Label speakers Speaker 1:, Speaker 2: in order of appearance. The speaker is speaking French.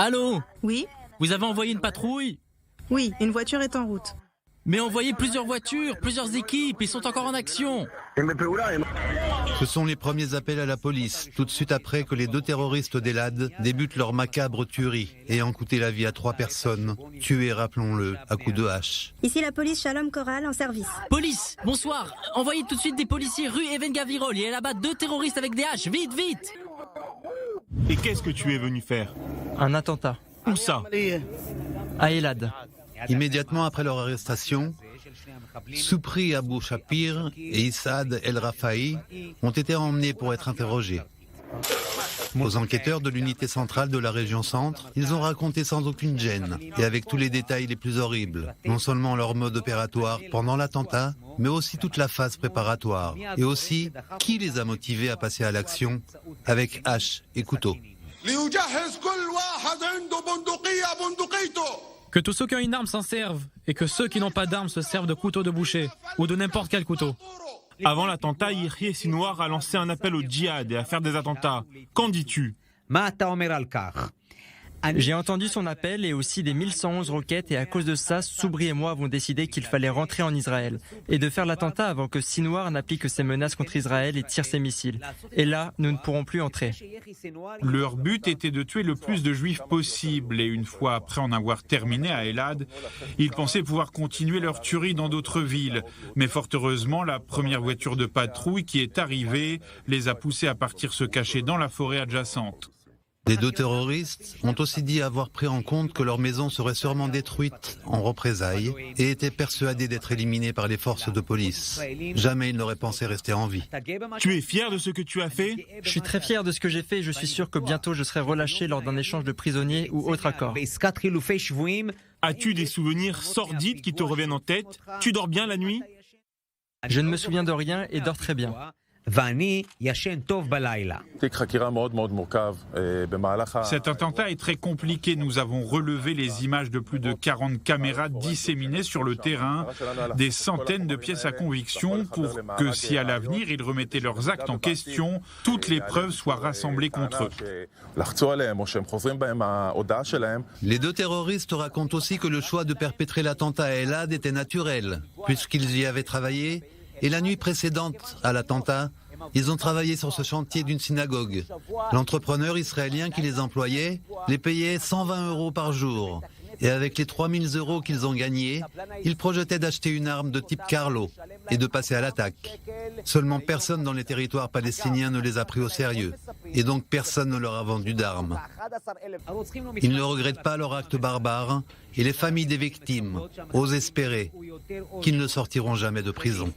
Speaker 1: Allô?
Speaker 2: Oui?
Speaker 1: Vous avez envoyé une patrouille?
Speaker 2: Oui, une voiture est en route.
Speaker 1: Mais envoyez plusieurs voitures, plusieurs équipes, ils sont encore en action.
Speaker 3: Ce sont les premiers appels à la police, tout de suite après que les 2 terroristes d'Elad débutent leur macabre tuerie, ayant coûté la vie à 3 personnes, tuées, rappelons-le, à coups de hache.
Speaker 4: Ici la police Shalom Coral en service.
Speaker 1: Police, bonsoir. Envoyez tout de suite des policiers rue Even Gavirol. Il y a là-bas 2 terroristes avec des haches. Vite, vite.
Speaker 5: Et qu'est-ce que tu es venu faire?
Speaker 6: Un attentat.
Speaker 5: Où ça?
Speaker 6: À Elad.
Speaker 3: Immédiatement après leur arrestation, Soupri Abou Shapir et Issad El Rafaï ont été emmenés pour être interrogés. Aux enquêteurs de l'unité centrale de la région centre, ils ont raconté sans aucune gêne et avec tous les détails les plus horribles, non seulement leur mode opératoire pendant l'attentat, mais aussi toute la phase préparatoire, et aussi qui les a motivés à passer à l'action avec hache et couteau.
Speaker 7: Que tous ceux qui ont une arme s'en servent, et que ceux qui n'ont pas d'arme se servent de couteau de boucher, ou de n'importe quel couteau.
Speaker 5: Avant l'attentat, Yahya Sinwar a lancé un appel au djihad et à faire des attentats. Qu'en dis-tu?
Speaker 6: J'ai entendu son appel et aussi des 1111 roquettes et à cause de ça, Soubri et moi avons décidé qu'il fallait rentrer en Israël et de faire l'attentat avant que Sinwar n'applique ses menaces contre Israël et tire ses missiles. Et là, nous ne pourrons plus entrer.
Speaker 5: Leur but était de tuer le plus de juifs possible et une fois après en avoir terminé à Elad, ils pensaient pouvoir continuer leur tuerie dans d'autres villes. Mais fort heureusement, la première voiture de patrouille qui est arrivée les a poussés à partir se cacher dans la forêt adjacente.
Speaker 3: Les 2 terroristes ont aussi dit avoir pris en compte que leur maison serait sûrement détruite en représailles et étaient persuadés d'être éliminés par les forces de police. Jamais ils n'auraient pensé rester en vie.
Speaker 5: Tu es fier de ce que tu as fait?
Speaker 6: Je suis très fier de ce que j'ai fait et je suis sûr que bientôt je serai relâché lors d'un échange de prisonniers ou autre accord.
Speaker 5: As-tu des souvenirs sordides qui te reviennent en tête? Tu dors bien la nuit?
Speaker 6: Je ne me souviens de rien et dors très bien.
Speaker 5: Cet attentat est très compliqué. Nous avons relevé les images de plus de 40 caméras disséminées sur le terrain, des centaines de pièces à conviction pour que si à l'avenir ils remettaient leurs actes en question, toutes les preuves soient rassemblées contre eux.
Speaker 3: Les 2 terroristes racontent aussi que le choix de perpétrer l'attentat à Elad était naturel, puisqu'ils y avaient travaillé. Et la nuit précédente à l'attentat, ils ont travaillé sur ce chantier d'une synagogue. L'entrepreneur israélien qui les employait les payait 120 € par jour. Et avec les 3000 € qu'ils ont gagnés, ils projetaient d'acheter une arme de type Carlo et de passer à l'attaque. Seulement personne dans les territoires palestiniens ne les a pris au sérieux. Et donc personne ne leur a vendu d'armes. Ils ne regrettent pas leur acte barbare et les familles des victimes osent espérer qu'ils ne sortiront jamais de prison.